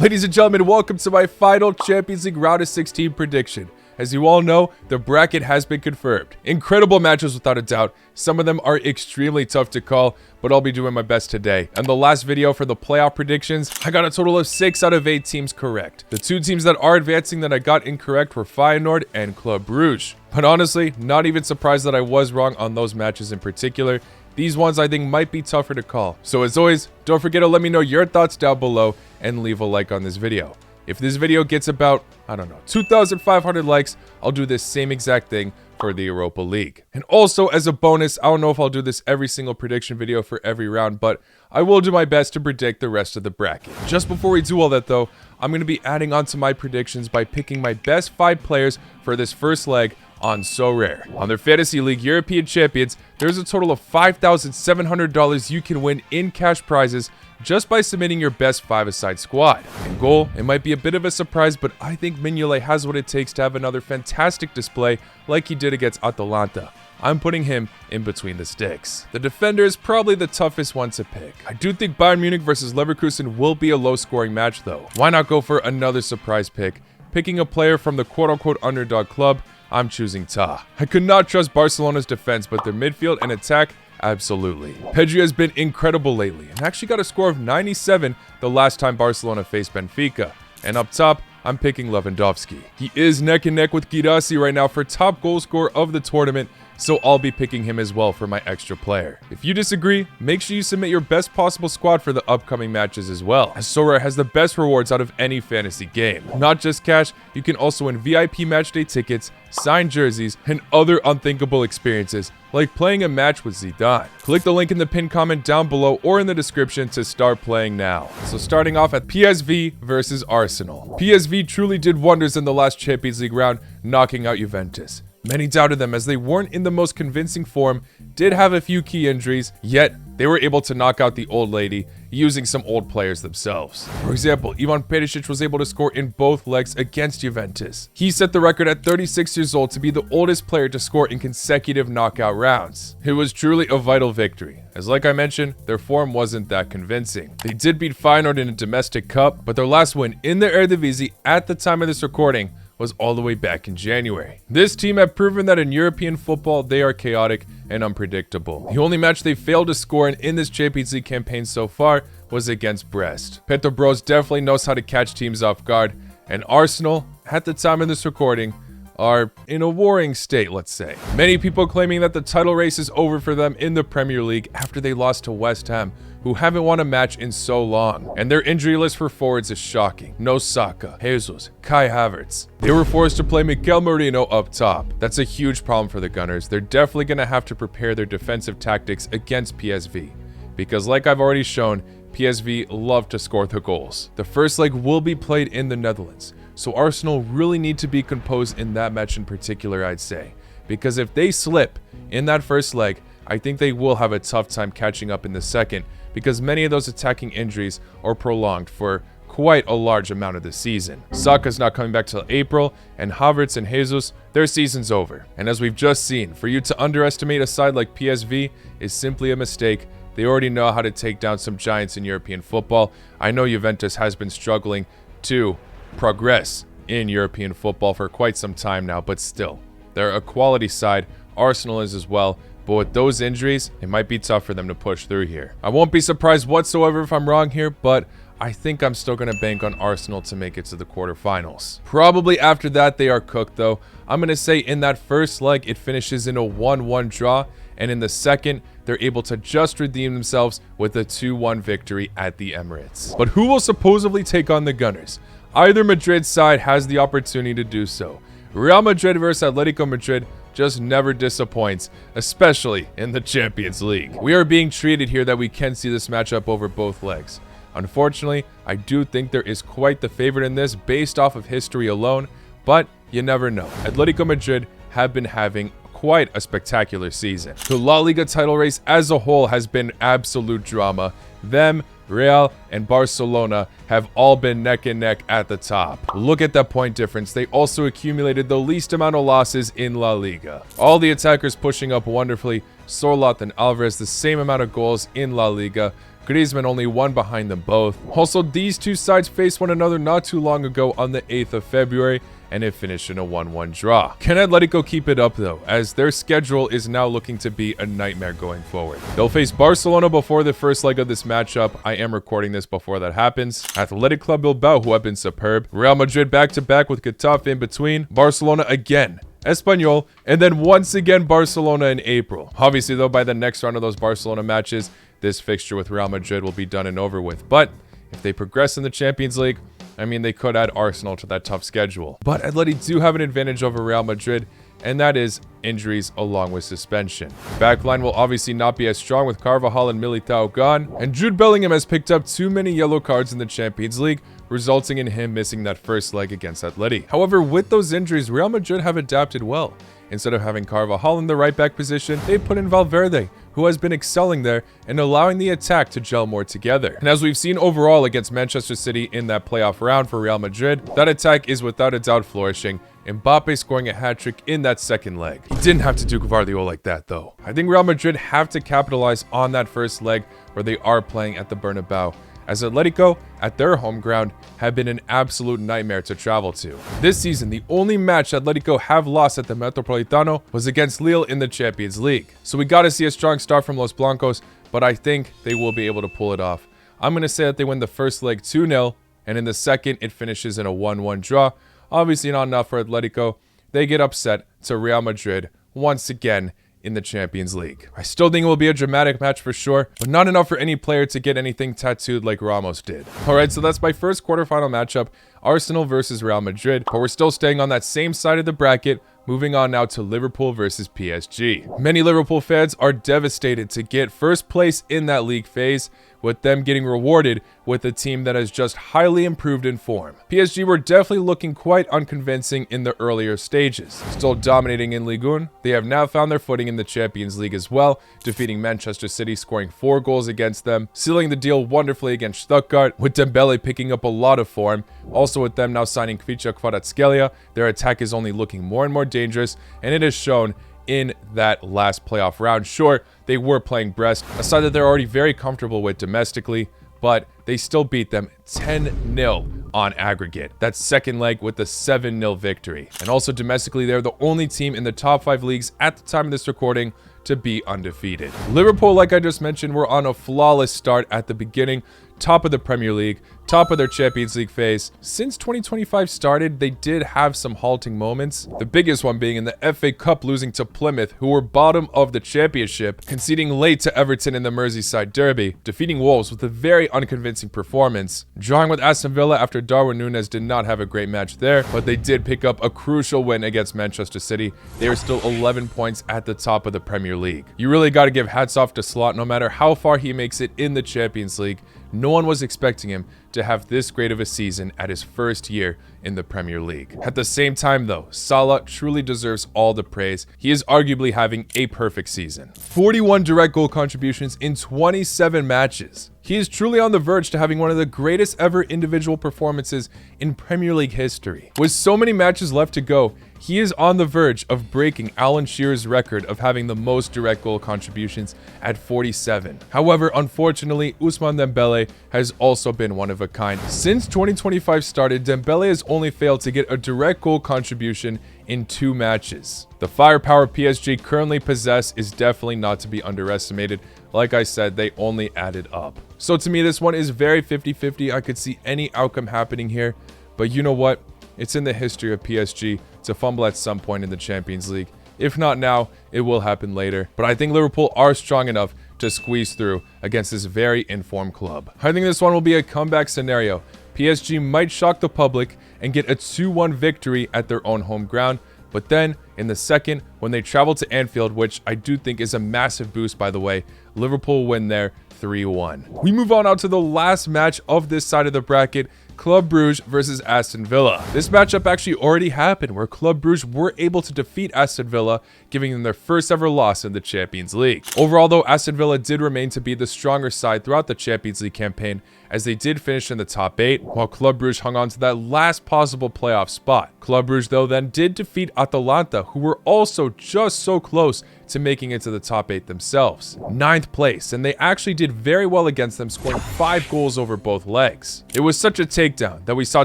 Ladies and gentlemen, welcome to my final Champions League round of 16 prediction. As you all know, the bracket has been confirmed. Incredible matches without a doubt. Some of them are extremely tough to call, but I'll be doing my best today. And the last video for the playoff predictions, I got a total of 6 out of 8 teams correct. The 2 teams that are advancing that I got incorrect were Feyenoord and Club Brugge. But honestly, not even surprised that I was wrong on those matches in particular. These ones I think might be tougher to call. So as always, don't forget to let me know your thoughts down below and leave a like on this video. If this video gets about, 2,500 likes, I'll do this same exact thing for the Europa League. And also, as a bonus, I don't know if I'll do this every single prediction video for every round, but I will do my best to predict the rest of the bracket. Just before we do all that though, I'm going to be adding on to my predictions by picking my best 5 players for this first leg on SORARE. On their Fantasy League European Champions, there's a total of $5,700 you can win in cash prizes just by submitting your best 5-a-side squad. In goal, it might be a bit of a surprise, but I think Mignolet has what it takes to have another fantastic display like he did against Atalanta. I'm putting him in between the sticks. The defender is probably the toughest one to pick. I do think Bayern Munich versus Leverkusen will be a low-scoring match though. Why not go for another surprise pick? Picking a player from the quote-unquote underdog club, I'm choosing Ta. I could not trust Barcelona's defense, but their midfield and attack, absolutely. Pedri has been incredible lately and actually got a score of 97 the last time Barcelona faced Benfica. And up top, I'm picking Lewandowski. He is neck and neck with Guirassy right now for top goal scorer of the tournament, so I'll be picking him as well for my extra player. If you disagree, make sure you submit your best possible squad for the upcoming matches as well, as SORARE has the best rewards out of any fantasy game. Not just cash, you can also win VIP matchday tickets, signed jerseys, and other unthinkable experiences, like playing a match with Zidane. Click the link in the pinned comment down below or in the description to start playing now. So starting off at PSV versus Arsenal. PSV truly did wonders in the last Champions League round, knocking out Juventus. Many doubted them as they weren't in the most convincing form, did have a few key injuries, yet they were able to knock out the old lady using some old players themselves. For example, Ivan Perisic was able to score in both legs against Juventus. He set the record at 36 years old to be the oldest player to score in consecutive knockout rounds. It was truly a vital victory, as like I mentioned, their form wasn't that convincing. They did beat Feyenoord in a domestic cup, but their last win in the Eredivisie at the time of this recording was all the way back in January. This team have proven that in European football, they are chaotic and unpredictable. The only match they failed to score in this Champions League campaign so far was against Brest. Petr Bros definitely knows how to catch teams off guard, and Arsenal, at the time of this recording, are in a warring state, let's say. Many people claiming that the title race is over for them in the Premier League after they lost to West Ham, who haven't won a match in so long. And their injury list for forwards is shocking. No Saka, Jesus, Kai Havertz. They were forced to play Mikel Merino up top. That's a huge problem for the Gunners. They're definitely going to have to prepare their defensive tactics against PSV. Because like I've already shown, PSV love to score the goals. The first leg will be played in the Netherlands, so Arsenal really need to be composed in that match in particular, I'd say. Because if they slip in that first leg, I think they will have a tough time catching up in the second, because many of those attacking injuries are prolonged for quite a large amount of the season. Saka's not coming back till April, and Havertz and Jesus, their season's over. And as we've just seen, for you to underestimate a side like PSV is simply a mistake. They already know how to take down some giants in European football. I know Juventus has been struggling to progress in European football for quite some time now, but still, they're a quality side. Arsenal is as well. But with those injuries, it might be tough for them to push through here. I won't be surprised whatsoever if I'm wrong here, but I think I'm still going to bank on Arsenal to make it to the quarterfinals. Probably after that, they are cooked though. I'm going to say in that first leg, it finishes in a 1-1 draw, and in the second, they're able to just redeem themselves with a 2-1 victory at the Emirates. But who will supposedly take on the Gunners? Either Madrid's side has the opportunity to do so. Real Madrid versus Atletico Madrid just never disappoints, especially in the Champions League. We are being treated here that we can see this matchup over both legs. Unfortunately, I do think there is quite the favorite in this based off of history alone, but you never know. Atletico Madrid have been having quite a spectacular season. The La Liga title race as a whole has been absolute drama. Them, Real, and Barcelona have all been neck and neck at the top. Look at that point difference. They also accumulated the least amount of losses in La Liga. All the attackers pushing up wonderfully. Sorloth and Alvarez the same amount of goals in La Liga. Griezmann only one behind them both. Also, these two sides faced one another not too long ago on the 8th of February, and it finished in a 1-1 draw. Can Atletico keep it up though, as their schedule is now looking to be a nightmare going forward? They'll face Barcelona before the first leg of this matchup. I am recording this before that happens. Athletic Club Bilbao, who have been superb. Real Madrid back-to-back with Getafe in between. Barcelona again. Espanyol, and then once again Barcelona in April. Obviously though, by the next round of those Barcelona matches, this fixture with Real Madrid will be done and over with. But if they progress in the Champions League, I mean, they could add Arsenal to that tough schedule. But Atleti do have an advantage over Real Madrid, and that is injuries along with suspension. Backline will obviously not be as strong with Carvajal and Militao gone, and Jude Bellingham has picked up too many yellow cards in the Champions League, resulting in him missing that first leg against Atleti. However, with those injuries, Real Madrid have adapted well. Instead of having Carvajal in the right back position, they put in Valverde, who has been excelling there and allowing the attack to gel more together. And as we've seen overall against Manchester City in that playoff round for Real Madrid, that attack is without a doubt flourishing. Mbappe scoring a hat-trick in that second leg. He didn't have to do Gvardiol like that though. I think Real Madrid have to capitalize on that first leg where they are playing at the Bernabeu, as Atletico, at their home ground, have been an absolute nightmare to travel to. This season, the only match Atletico have lost at the Metropolitano was against Lille in the Champions League. So we gotta see a strong start from Los Blancos, but I think they will be able to pull it off. I'm gonna say that they win the first leg 2-0, and in the second, it finishes in a 1-1 draw. Obviously not enough for Atletico. They get upset to Real Madrid once again in the Champions League. I still think it will be a dramatic match for sure, but not enough for any player to get anything tattooed like Ramos did. Alright, so that's my first quarterfinal matchup, Arsenal versus Real Madrid, but we're still staying on that same side of the bracket. Moving on now to Liverpool versus PSG. Many Liverpool fans are devastated to get first place in that league phase, with them getting rewarded with a team that has just highly improved in form. PSG were definitely looking quite unconvincing in the earlier stages. Still dominating in Ligue 1, they have now found their footing in the Champions League as well, defeating Manchester City, scoring 4 goals against them, sealing the deal wonderfully against Stuttgart, with Dembele picking up a lot of form. Also with them now signing Kvicha Kvaratskhelia, their attack is only looking more and more dangerous, and it is shown in that last playoff round. Sure, they were playing Brest, a side that they're already very comfortable with domestically, but they still beat them 10-0 on aggregate. That second leg with the 7-0 victory. And also domestically, they're the only team in the top 5 leagues at the time of this recording to be undefeated. Liverpool, like I just mentioned, were on a flawless start at the beginning, top of the Premier League, top of their Champions League phase. Since 2025 started, they did have some halting moments, the biggest one being in the FA Cup losing to Plymouth, who were bottom of the championship, conceding late to Everton in the Merseyside derby, defeating Wolves with a very unconvincing performance, drawing with Aston Villa after Darwin Núñez did not have a great match there, but they did pick up a crucial win against Manchester City. They are still 11 points at the top of the Premier League. You really got to give hats off to Slot. No matter how far he makes it in the Champions League, no one was expecting him to have this great of a season at his first year in the Premier League. At the same time though, Salah truly deserves all the praise. He is arguably having a perfect season. 41 direct goal contributions in 27 matches. He is truly on the verge to having one of the greatest ever individual performances in Premier League history. With so many matches left to go, he is on the verge of breaking Alan Shearer's record of having the most direct goal contributions at 47. However, unfortunately, Ousmane Dembele has also been one of a kind. Since 2025 started, Dembele has only failed to get a direct goal contribution in 2 matches. The firepower PSG currently possess is definitely not to be underestimated. Like I said, they only added up. So to me, this one is very 50-50. I could see any outcome happening here, but you know what? It's in the history of PSG to fumble at some point in the Champions League. If not now, it will happen later. But I think Liverpool are strong enough to squeeze through against this very informed club. I think this one will be a comeback scenario. PSG might shock the public and get a 2-1 victory at their own home ground. But then, in the second, when they travel to Anfield, which I do think is a massive boost, by the way, Liverpool win there 3-1. We move on out to the last match of this side of the bracket, Club Brugge versus Aston Villa. This matchup actually already happened, where Club Brugge were able to defeat Aston Villa, giving them their first ever loss in the Champions League. Overall though, Aston Villa did remain to be the stronger side throughout the Champions League campaign, as they did finish in the top 8, while Club Brugge hung on to that last possible playoff spot. Club Brugge, though, then did defeat Atalanta, who were also just so close to making it to the top 8 themselves. 9th place, and they actually did very well against them, scoring 5 goals over both legs. It was such a takedown that we saw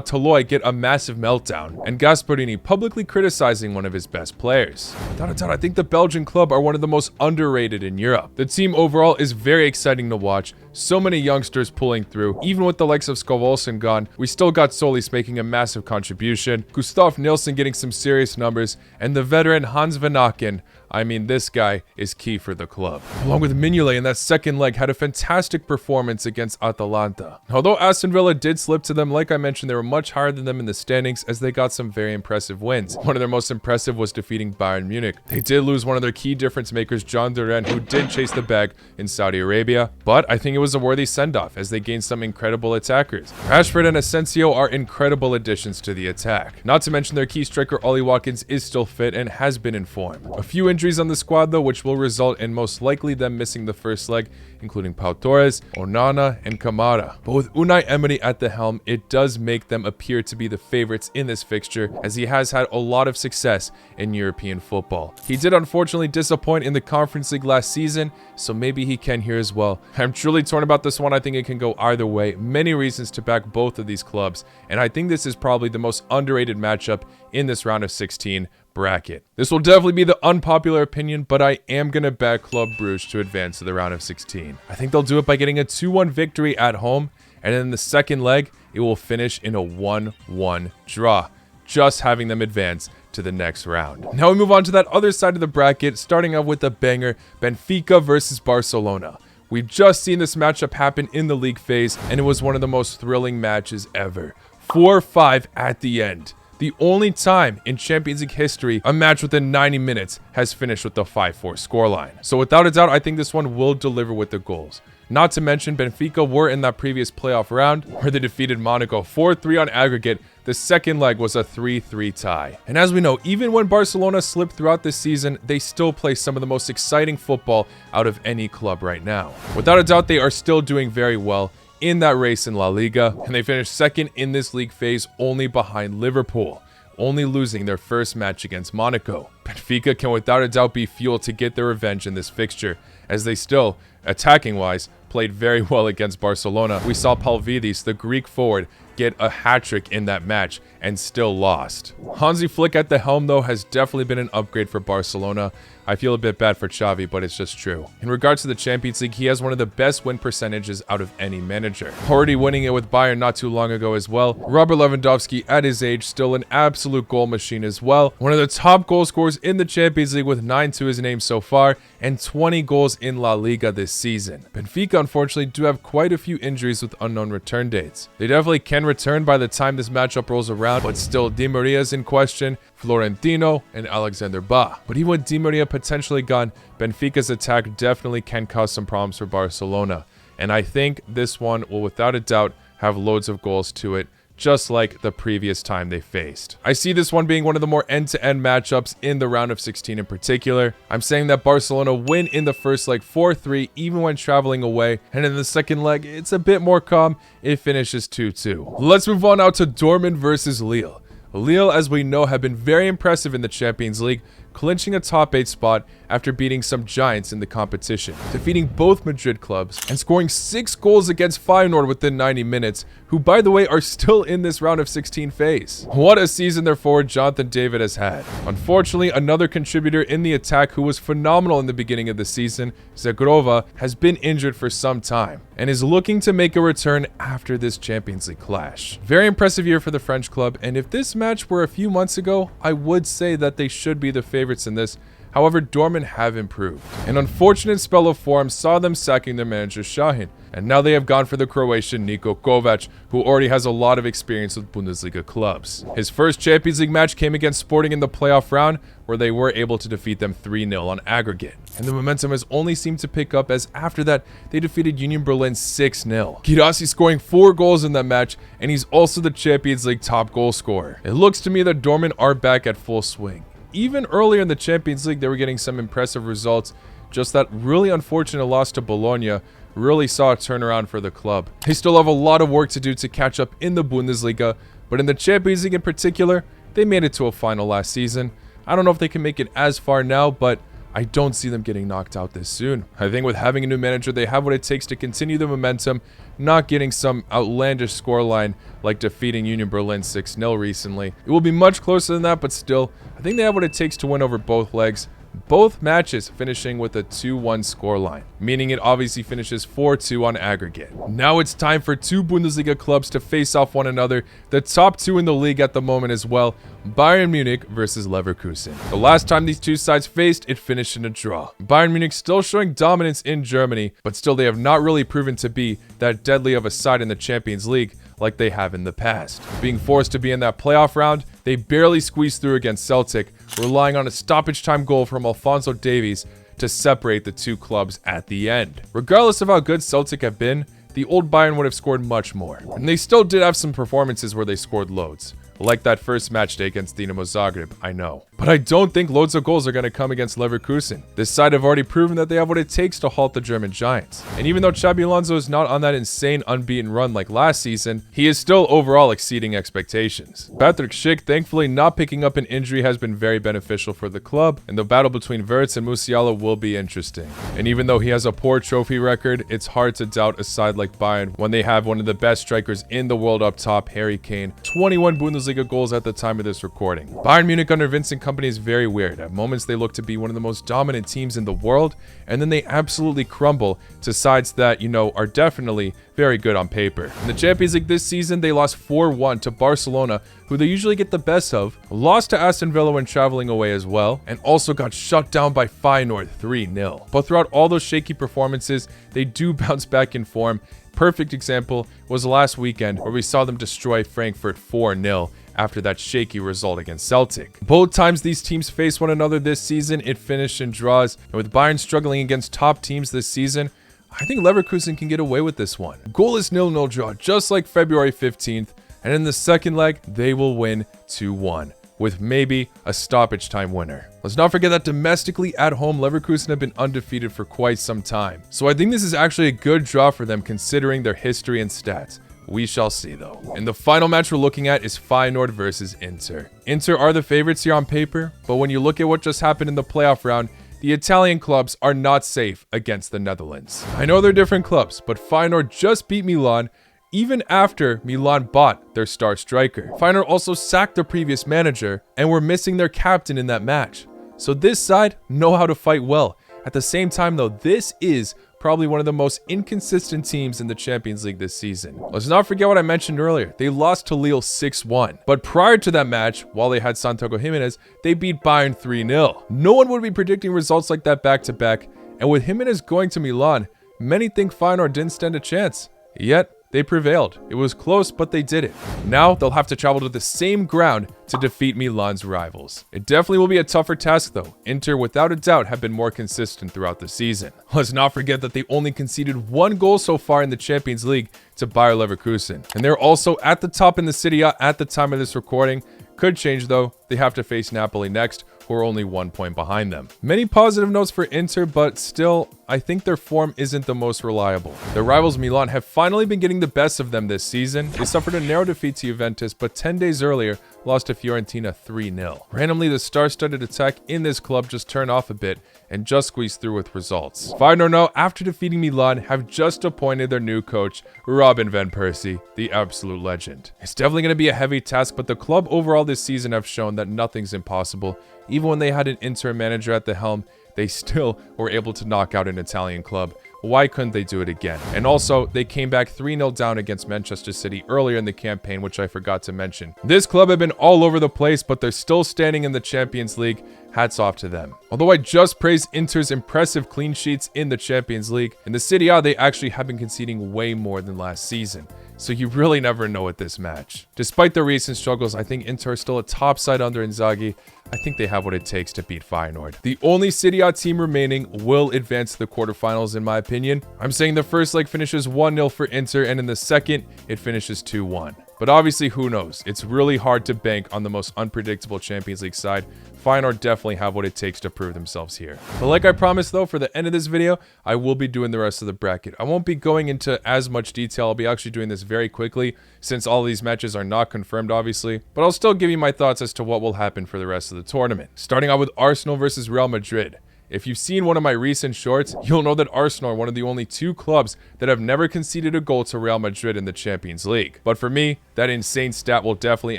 Toloi get a massive meltdown, and Gasparini publicly criticizing one of his best players. Without a doubt, I think the Belgian club are one of the most underrated in Europe. The team overall is very exciting to watch. So many youngsters pulling through. Even with the likes of Skovolsen gone, we still got Solis making a massive contribution, Gustav Nilsson getting some serious numbers, and the veteran Hans Van Aken. I mean, this guy is key for the club. Along with Mignolet in that second leg had a fantastic performance against Atalanta. Although Aston Villa did slip to them, like I mentioned, they were much higher than them in the standings as they got some very impressive wins. One of their most impressive was defeating Bayern Munich. They did lose one of their key difference makers, John Duran, who did chase the bag in Saudi Arabia, but I think it was a worthy send-off as they gained some incredible attackers. Rashford and Asensio are incredible additions to the attack. Not to mention their key striker Ollie Watkins is still fit and has been in form. A few injuries on the squad though, which will result in most likely them missing the first leg, including Pau Torres, Onana, and Kamara. But with Unai Emery at the helm, it does make them appear to be the favorites in this fixture, as he has had a lot of success in European football. He did unfortunately disappoint in the Conference League last season, so maybe he can here as well. I'm truly torn about this one. I think it can go either way. Many reasons to back both of these clubs, and I think this is probably the most underrated matchup in this round of 16 bracket. This will definitely be the unpopular opinion, but I am going to back Club Brugge to advance to the round of 16. I think they'll do it by getting a 2-1 victory at home, and in the second leg, it will finish in a 1-1 draw, just having them advance to the next round. Now we move on to that other side of the bracket, starting off with a banger, Benfica versus Barcelona. We've just seen this matchup happen in the league phase, and it was one of the most thrilling matches ever. 4-5 at the end. The only time in Champions League history a match within 90 minutes has finished with the 5-4 scoreline. So without a doubt, I think this one will deliver with the goals. Not to mention, Benfica were in that previous playoff round where they defeated Monaco 4-3 on aggregate. The second leg was a 3-3 tie. And as we know, even when Barcelona slipped throughout this season, they still play some of the most exciting football out of any club right now. Without a doubt, they are still doing very well in that race in La Liga, and they finished second in this league phase only behind Liverpool, only losing their first match against Monaco. Benfica can without a doubt be fuel to get their revenge in this fixture, as they still, attacking-wise, played very well against Barcelona. We saw Palvidis, the Greek forward, get a hat-trick in that match and still lost. Hansi Flick at the helm, though, has definitely been an upgrade for Barcelona. I feel a bit bad for Xavi, but it's just true. In regards to the Champions League, he has one of the best win percentages out of any manager. Already winning it with Bayern not too long ago as well. Robert Lewandowski, at his age, still an absolute goal machine as well. One of the top goal scorers in the Champions League with 9 to his name so far, and 20 goals in La Liga this season. Benfica, unfortunately, do have quite a few injuries with unknown return dates. They definitely can return by the time this matchup rolls around, but still Di Maria is in question, Florentino, and Alexander Ba. But even with Di Maria potentially gone, Benfica's attack definitely can cause some problems for Barcelona. And I think this one will without a doubt have loads of goals to it, just like the previous time they faced. I see this one being one of the more end-to-end matchups in the round of 16 in particular. I'm saying that Barcelona win in the first leg 4-3 even when traveling away, and in the second leg it's a bit more calm. It finishes 2-2. Let's move on now to Dortmund versus Lille. Lille, as we know, have been very impressive in the Champions League, clinching a top 8 spot after beating some giants in the competition, defeating both Madrid clubs and scoring 6 goals against Feyenoord within 90 minutes, who by the way are still in this round of 16 phase. What a season their forward Jonathan David has had. Unfortunately, another contributor in the attack who was phenomenal in the beginning of the season, Zagrova, has been injured for some time and is looking to make a return after this Champions League clash. Very impressive year for the French club, and if this match were a few months ago, I would say that they should be the favorites in this. However, Dortmund have improved. An unfortunate spell of form saw them sacking their manager Shahin, and now they have gone for the Croatian Niko Kovac, who already has a lot of experience with Bundesliga clubs. His first Champions League match came against Sporting in the playoff round, where they were able to defeat them 3-0 on aggregate. And the momentum has only seemed to pick up, as after that, they defeated Union Berlin 6-0. Guirassy scoring 4 goals in that match, and he's also the Champions League top goal scorer. It looks to me that Dortmund are back at full swing. Even earlier in the Champions League, they were getting some impressive results. Just that really unfortunate loss to Bologna really saw a turnaround for the club. They still have a lot of work to do to catch up in the Bundesliga, but in the Champions League in particular, they made it to a final last season. I don't know if they can make it as far now, but I don't see them getting knocked out this soon. I think with having a new manager, they have what it takes to continue the momentum, not getting some outlandish scoreline like defeating Union Berlin 6-0 recently. It will be much closer than that, but still, I think they have what it takes to win over both legs. Both matches finishing with a 2-1 scoreline, meaning it obviously finishes 4-2 on aggregate. Now it's time for two Bundesliga clubs to face off one another, the top two in the league at the moment as well, Bayern Munich versus Leverkusen. The last time these two sides faced, it finished in a draw. Bayern Munich still showing dominance in Germany, but still they have not really proven to be that deadly of a side in the Champions League like they have in the past. Being forced to be in that playoff round, they barely squeezed through against Celtic, relying on a stoppage time goal from Alphonso Davies to separate the two clubs at the end. Regardless of how good Celtic have been, the old Bayern would have scored much more. And they still did have some performances where they scored loads. Like that first match day against Dinamo Zagreb, I know. But I don't think loads of goals are going to come against Leverkusen. This side have already proven that they have what it takes to halt the German giants. And even though Xabi Alonso is not on that insane unbeaten run like last season, he is still overall exceeding expectations. Patrick Schick, thankfully not picking up an injury, has been very beneficial for the club, and the battle between Wirtz and Musiala will be interesting. And even though he has a poor trophy record, it's hard to doubt a side like Bayern when they have one of the best strikers in the world up top, Harry Kane, 21 Bundesliga goals at the time of this recording. Bayern Munich under Vincent Kompany is very weird. At moments they look to be one of the most dominant teams in the world, and then they absolutely crumble to sides that, are definitely very good on paper. In the Champions League this season, they lost 4-1 to Barcelona, who they usually get the best of, lost to Aston Villa when traveling away as well, and also got shut down by Feyenoord 3-0. But throughout all those shaky performances, they do bounce back in form. Perfect example was last weekend where we saw them destroy Frankfurt 4-0 after that shaky result against Celtic. Both times these teams faced one another this season, it finished in draws, and with Bayern struggling against top teams this season, I think Leverkusen can get away with this one. Goalless 0-0 draw, just like February 15th, and in the second leg, they will win 2-1. With maybe a stoppage time winner. Let's not forget that domestically at home, Leverkusen have been undefeated for quite some time. So I think this is actually a good draw for them considering their history and stats. We shall see though. And the final match we're looking at is Feyenoord versus Inter. Inter are the favorites here on paper, but when you look at what just happened in the playoff round, the Italian clubs are not safe against the Netherlands. I know they're different clubs, but Feyenoord just beat Milan even after Milan bought their star striker. Feyenoord also sacked their previous manager and were missing their captain in that match. So this side know how to fight well. At the same time though, this is probably one of the most inconsistent teams in the Champions League this season. Let's not forget what I mentioned earlier. They lost to Lille 6-1. But prior to that match, while they had Santiago Jimenez, they beat Bayern 3-0. No one would be predicting results like that back-to-back. And with Jimenez going to Milan, many think Feyenoord didn't stand a chance. Yet, they prevailed. It was close, but they did it. Now, they'll have to travel to the same ground to defeat Milan's rivals. It definitely will be a tougher task though. Inter, without a doubt, have been more consistent throughout the season. Let's not forget that they only conceded one goal so far in the Champions League to Bayer Leverkusen. And they're also at the top in the Serie A at the time of this recording. Could change though. They have to face Napoli next, who are only 1 point behind them. Many positive notes for Inter, but still, I think their form isn't the most reliable. Their rivals Milan have finally been getting the best of them this season. They suffered a narrow defeat to Juventus, but 10 days earlier, lost to Fiorentina 3-0. Randomly, the star-studded attack in this club just turned off a bit and just squeezed through with results. Feyenoord now, after defeating Milan, have just appointed their new coach, Robin van Persie, the absolute legend. It's definitely going to be a heavy task, but the club overall this season have shown that nothing's impossible. Even when they had an interim manager at the helm, they still were able to knock out an Italian club. Why couldn't they do it again? And also, they came back 3-0 down against Manchester City earlier in the campaign, which I forgot to mention. This club have been all over the place, but they're still standing in the Champions League. Hats off to them. Although I just praised Inter's impressive clean sheets in the Champions League, in the Serie A they actually have been conceding way more than last season. So you really never know with this match. Despite their recent struggles, I think Inter is still a top side under Inzaghi. I think they have what it takes to beat Feyenoord. The only Serie A team remaining will advance to the quarterfinals in my opinion. I'm saying the first leg finishes 1-0 for Inter, and in the second, it finishes 2-1. But obviously, who knows? It's really hard to bank on the most unpredictable Champions League side. Feyenoord definitely have what it takes to prove themselves here. But like I promised though, for the end of this video, I will be doing the rest of the bracket. I won't be going into as much detail. I'll be actually doing this very quickly since all of these matches are not confirmed, obviously. But I'll still give you my thoughts as to what will happen for the rest of the tournament. Starting out with Arsenal versus Real Madrid. If you've seen one of my recent shorts, you'll know that Arsenal are one of the only two clubs that have never conceded a goal to Real Madrid in the Champions League. But for me, that insane stat will definitely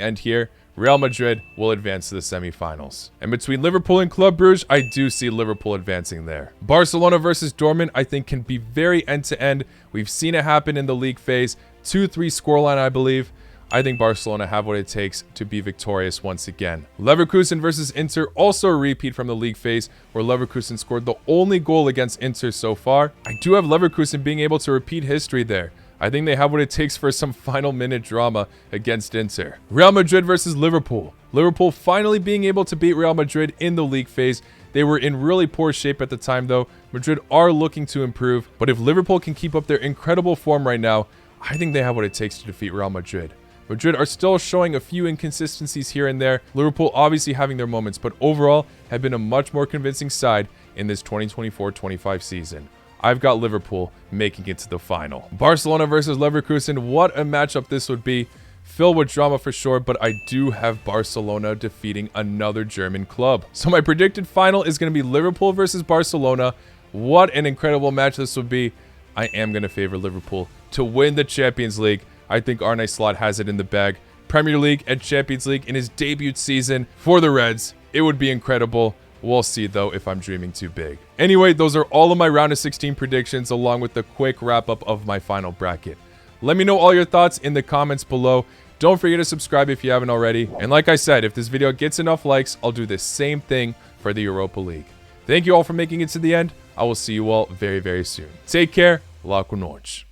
end here. Real Madrid will advance to the semi-finals. And between Liverpool and Club Brugge, I do see Liverpool advancing there. Barcelona versus Dortmund, I think can be very end-to-end. We've seen it happen in the league phase. 2-3 scoreline, I believe. I think Barcelona have what it takes to be victorious once again. Leverkusen versus Inter, also a repeat from the league phase where Leverkusen scored the only goal against Inter so far. I do have Leverkusen being able to repeat history there. I think they have what it takes for some final minute drama against Inter. Real Madrid versus Liverpool. Liverpool finally being able to beat Real Madrid in the league phase. They were in really poor shape at the time though. Madrid are looking to improve, but if Liverpool can keep up their incredible form right now, I think they have what it takes to defeat Real Madrid. Madrid are still showing a few inconsistencies here and there. Liverpool obviously having their moments, but overall have been a much more convincing side in this 2024-25 season. I've got Liverpool making it to the final. Barcelona versus Leverkusen. What a matchup this would be. Filled with drama for sure, but I do have Barcelona defeating another German club. So my predicted final is going to be Liverpool versus Barcelona. What an incredible match this would be. I am going to favor Liverpool to win the Champions League. I think Arne Slot has it in the bag. Premier League and Champions League in his debut season for the Reds. It would be incredible. We'll see, though, if I'm dreaming too big. Anyway, those are all of my round of 16 predictions, along with the quick wrap-up of my final bracket. Let me know all your thoughts in the comments below. Don't forget to subscribe if you haven't already. And like I said, if this video gets enough likes, I'll do the same thing for the Europa League. Thank you all for making it to the end. I will see you all very, very soon. Take care. La cu noite.